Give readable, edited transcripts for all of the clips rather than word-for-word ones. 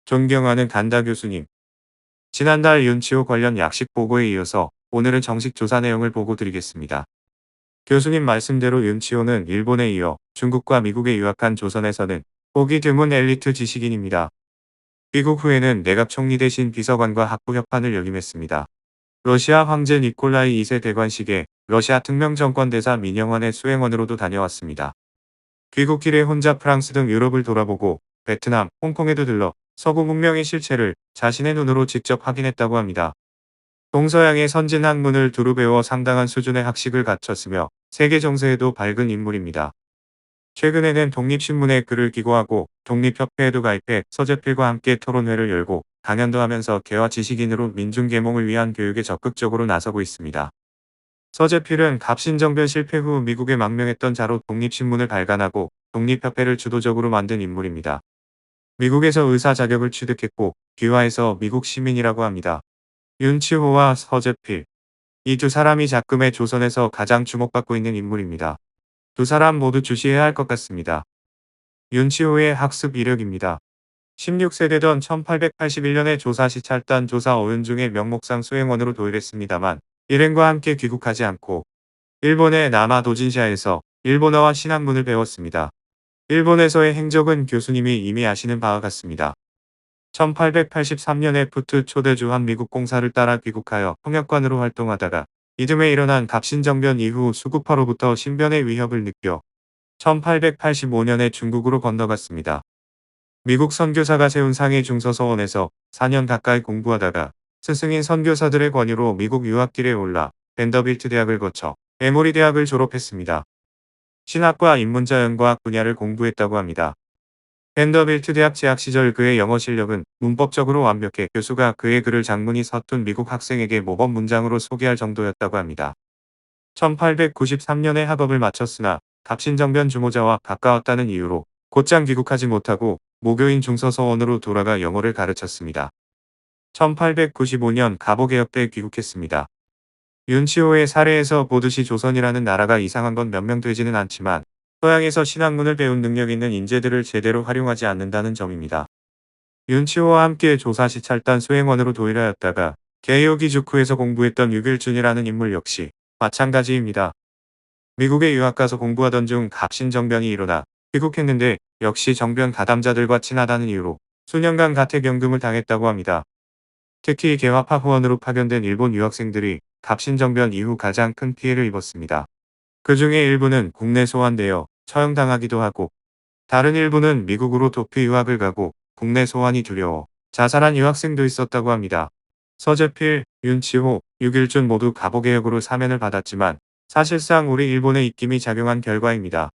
존경하는 간다 교수님. 지난달 윤치호 관련 약식 보고에 이어서 오늘은 정식 조사 내용을 보고 드리겠습니다. 교수님 말씀대로 윤치호는 일본에 이어 중국과 미국에 유학한 조선에서는 보기 드문 엘리트 지식인입니다. 귀국 후에는 내각 총리 대신 비서관과 학부 협판을 역임했습니다. 러시아 황제 니콜라이 2세 대관식에 러시아 특명정권 대사 민영환의 수행원으로도 다녀왔습니다. 귀국길에 혼자 프랑스 등 유럽을 돌아보고 베트남, 홍콩에도 들러 서구 문명의 실체를 자신의 눈으로 직접 확인했다고 합니다. 동서양의 선진 학문을 두루 배워 상당한 수준의 학식을 갖췄으며 세계 정세에도 밝은 인물입니다. 최근에는 독립신문에 글을 기고하고 독립협회에도 가입해 서재필과 함께 토론회를 열고 강연도 하면서 개화 지식인으로 민중계몽을 위한 교육에 적극적으로 나서고 있습니다. 서재필은 갑신정변 실패 후 미국에 망명했던 자로 독립신문을 발간하고 독립협회를 주도적으로 만든 인물입니다. 미국에서 의사 자격을 취득했고 귀화해서 미국 시민이라고 합니다. 윤치호와 서재필. 이 두 사람이 작금의 조선에서 가장 주목받고 있는 인물입니다. 두 사람 모두 주시해야 할 것 같습니다. 윤치호의 학습 이력입니다. 16세되던 1881년에 조사시찰단 조사 어윤중의 명목상 수행원으로 도일했습니다만 일행과 함께 귀국하지 않고 일본의 남아 도진시아에서 일본어와 신학문을 배웠습니다. 일본에서의 행적은 교수님이 이미 아시는 바와 같습니다. 1883년에 푸트 초대 주한 미국 공사를 따라 귀국하여 통역관으로 활동하다가 이듬해 일어난 갑신정변 이후 수구파로부터 신변의 위협을 느껴 1885년에 중국으로 건너갔습니다. 미국 선교사가 세운 상해 중서서원에서 4년 가까이 공부하다가 스승인 선교사들의 권유로 미국 유학길에 올라 벤더빌트 대학을 거쳐 에모리 대학을 졸업했습니다. 신학과 인문자연과학 분야를 공부했다고 합니다. 벤더빌트 대학 재학 시절 그의 영어 실력은 문법적으로 완벽해 교수가 그의 글을 장문이 서툰 미국 학생에게 모범 문장으로 소개할 정도였다고 합니다. 1893년에 학업을 마쳤으나 갑신정변 주모자와 가까웠다는 이유로 곧장 귀국하지 못하고 모교인 중서서원으로 돌아가 영어를 가르쳤습니다. 1895년 가보개혁 때 귀국했습니다. 윤치호의 사례에서 보듯이 조선이라는 나라가 이상한 건 몇 명 되지는 않지만 서양에서 신학문을 배운 능력 있는 인재들을 제대로 활용하지 않는다는 점입니다. 윤치호와 함께 조사시찰단 수행원으로 도일하였다가 개요기 주쿠에서 공부했던 유길준이라는 인물 역시 마찬가지입니다. 미국에 유학가서 공부하던 중 갑신정변이 일어나 귀국했는데 역시 정변 가담자들과 친하다는 이유로 수년간 가택연금을 당했다고 합니다. 특히 개화파 후원으로 파견된 일본 유학생들이 갑신정변 이후 가장 큰 피해를 입었습니다. 그 중에 일부는 국내 소환되어 처형당하기도 하고 다른 일부는 미국으로 도피 유학을 가고 국내 소환이 두려워 자살한 유학생도 있었다고 합니다. 서재필, 윤치호, 유길준 모두 가보개혁으로 사면을 받았지만 사실상 우리 일본의 입김이 작용한 결과입니다.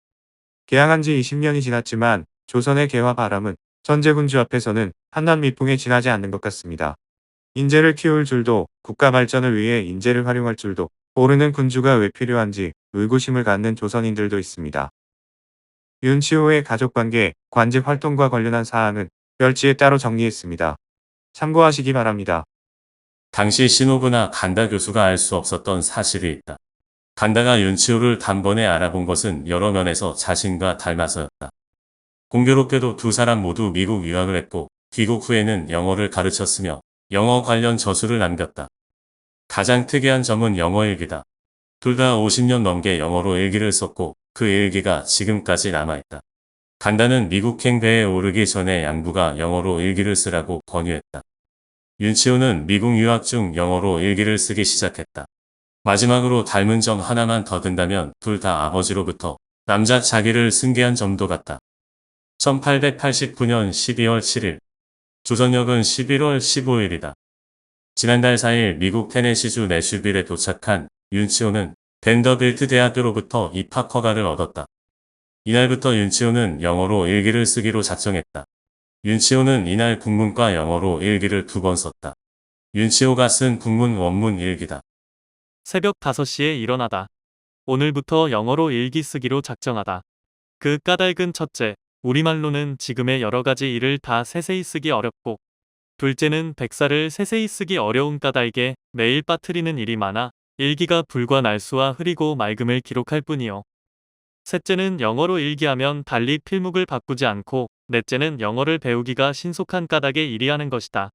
개항한 지 20년이 지났지만 조선의 개화 바람은 전제군주 앞에서는 한낱 미풍에 지나지 않는 것 같습니다. 인재를 키울 줄도 국가 발전을 위해 인재를 활용할 줄도 모르는 군주가 왜 필요한지 의구심을 갖는 조선인들도 있습니다. 윤치호의 가족관계, 관직 활동과 관련한 사항은 별지에 따로 정리했습니다. 참고하시기 바랍니다. 당시 신호부나 간다 교수가 알 수 없었던 사실이 있다. 간다가 윤치호를 단번에 알아본 것은 여러 면에서 자신과 닮아서였다. 공교롭게도 두 사람 모두 미국 유학을 했고 귀국 후에는 영어를 가르쳤으며 영어 관련 저술을 남겼다. 가장 특이한 점은 영어 일기다. 둘 다 50년 넘게 영어로 일기를 썼고 그 일기가 지금까지 남아있다. 간다는 미국행 배에 오르기 전에 양부가 영어로 일기를 쓰라고 권유했다. 윤치호는 미국 유학 중 영어로 일기를 쓰기 시작했다. 마지막으로 닮은 점 하나만 더 든다면 둘 다 아버지로부터 남자 자기를 승계한 점도 같다. 1889년 12월 7일, 조선역은 11월 15일이다. 지난달 4일 미국 테네시주 내슈빌에 도착한 윤치호는 벤더빌트 대학교로부터 입학 허가를 얻었다. 이날부터 윤치호는 영어로 일기를 쓰기로 작정했다. 윤치호는 이날 국문과 영어로 일기를 2번 썼다. 윤치호가 쓴 국문 원문 일기다. 새벽 5시에 일어나다. 오늘부터 영어로 일기 쓰기로 작정하다. 그 까닭은 첫째, 우리말로는 지금의 여러 가지 일을 다 세세히 쓰기 어렵고, 둘째는 백사를 세세히 쓰기 어려운 까닭에 매일 빠뜨리는 일이 많아 일기가 불과 날수와 흐리고 맑음을 기록할 뿐이요. 셋째는 영어로 일기하면 달리 필묵을 바꾸지 않고 넷째는 영어를 배우기가 신속한 까닭에 일이하는 것이다.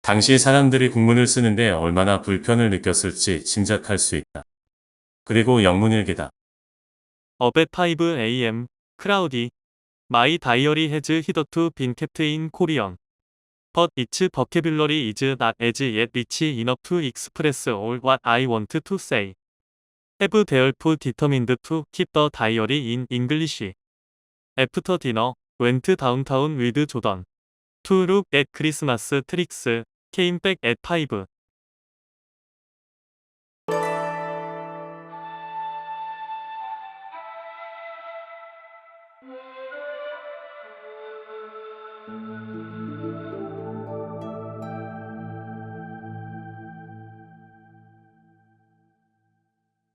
당시 사람들이 국문을 쓰는데 얼마나 불편을 느꼈을지 짐작할 수 있다. 그리고 영문일기다. Up at 5 a.m. cloudy. My diary has hitherto been kept in Korean. But its vocabulary is not as yet rich enough to express all what I want to say. Have therefore determined to keep the diary in English. After dinner, went downtown with Jordan. To look at Christmas tricks, came back at 5.